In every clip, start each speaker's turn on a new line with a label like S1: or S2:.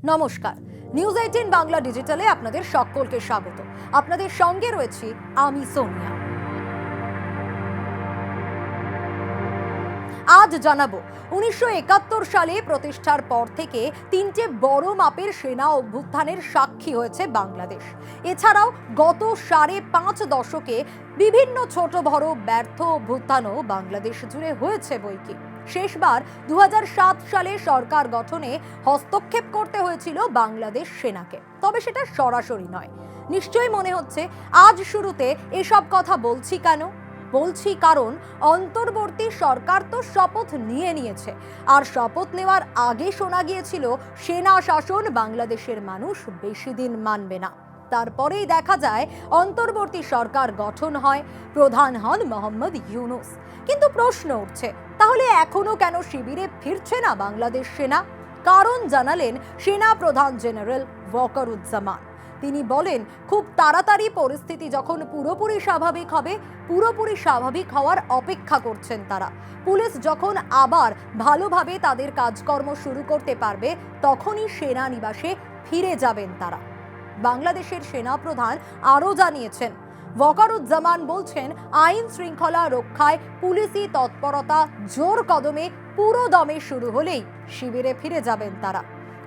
S1: নমস্কার, নিউজ 18 বাংলা ডিজিটালে আপনাদের সকলকে স্বাগত। আপনাদের সঙ্গে রয়েছি আমি সোনিয়া। আজ জানাবো 1971 সালে প্রতিষ্ঠার পর থেকে তিনটে বড় মাপের সেনা অভ্যুত্থানের সাক্ষী হয়েছে বাংলাদেশ। এছাড়াও গত 5.5 দশকে বিভিন্ন ছোট বড় ব্যর্থ অভ্যুত্থানও বাংলাদেশ জুড়ে হয়েছে বইকি। শেষবার 2007 সালে সরকার গঠনে হস্তক্ষেপ করতে হয়েছিল বাংলাদেশ সেনাকে, তবে সেটা সরাসরি নয়। নিশ্চয়ই মনে হচ্ছে আজ শুরুতে এসব কথা বলছি কেন? বলছি কারণ অন্তর্বর্তী সরকার তো শপথ নিয়েছে, আর শপথ নেওয়ার আগে শোনা গিয়েছিল সেনা শাসন বাংলাদেশের মানুষ বেশি দিন মানবে না। তারপরেই দেখা যায় অন্তর্বর্তী সরকার গঠন হয়, প্রধান হন মোহাম্মদ ইউনূস। কিন্তু প্রশ্ন উঠছে, তাহলে এখনো কেন শিবিরে ফিরছে না বাংলাদেশ সেনা? কারণ জানালেন সেনা প্রধান জেনারেল ওয়াকারুজ্জামান। তিনি বলেন, খুব তাড়াতাড়ি পরিস্থিতি যখন পুরোপুরি স্বাভাবিক হবে, পুরোপুরি স্বাভাবিক হওয়ার অপেক্ষা করছেন তারা। পুলিশ যখন আবার ভালোভাবে তাদের কাজকর্ম শুরু করতে পারবে, তখনই সেনানিবাসে ফিরে যাবেন তারা। বাংলাদেশের সেনা প্রধান আরও জানিয়েছেন, ওয়াকারুজ্জামান বলছেন, আইন শৃঙ্খলা রক্ষায় পুলিশি তৎপরতা জোর কদমে পুরো দমে শুরু হলেই শিবিরে ফিরে যাবেন তারা।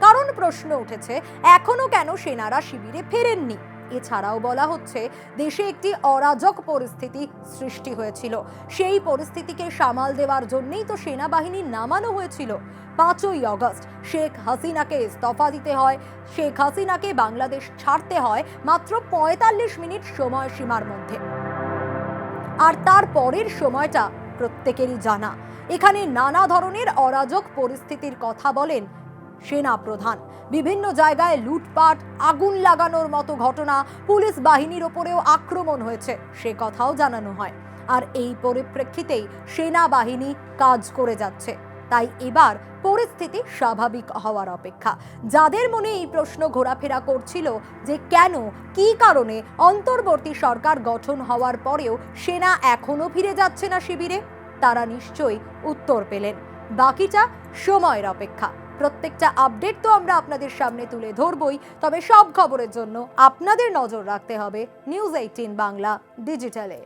S1: কারণ প্রশ্ন উঠেছে, এখনো কেন সেনারা শিবিরে ফেরেননি? এছাড়াও বলা হচ্ছে, দেশে একটি অরাজক পরিস্থিতি সৃষ্টি হয়েছিল, সেই পরিস্থিতিকে সামাল দেওয়ার জন্যই তো সেনাবাহিনী নামানো হয়েছিল। 5ই আগস্ট শেখ হাসিনাকে ইস্তফা দিতে হয়, শেখ হাসিনাকে বাংলাদেশ ছাড়তে হয় মাত্র 45 মিনিট সময়সীমার মধ্যে। আর তার পরের সময়টা প্রত্যেকেরই জানা। এখানে নানা ধরনের অরাজক পরিস্থিতির কথা বলেন সেনা প্রধান। বিভিন্ন জায়গায় লুটপাট, আগুন লাগানোর মতো ঘটনা, পুলিশ বাহিনীর ওপরেও আক্রমণ হয়েছে, সে কথাও জানানো হয়। আর এই পরিপ্রেক্ষিতেই সেনাবাহিনী কাজ করে যাচ্ছে। তাই এবার পরিস্থিতি স্বাভাবিক হওয়ার অপেক্ষা। যাদের মনে এই প্রশ্ন ঘোরাফেরা করছিল যে কেন, কি কারণে অন্তর্বর্তী সরকার গঠন হওয়ার পরেও সেনা এখনো ফিরে যাচ্ছে না শিবিরে, তারা নিশ্চয়ই উত্তর পেলেন। বাকিটা সময়ের অপেক্ষা। প্রত্যেকটা আপডেট তো আমরা আপনাদের সামনে তুলে ধরবই, তবে সব খবরের জন্য আপনাদের নজর রাখতে হবে নিউজ 18 বাংলা ডিজিটালে।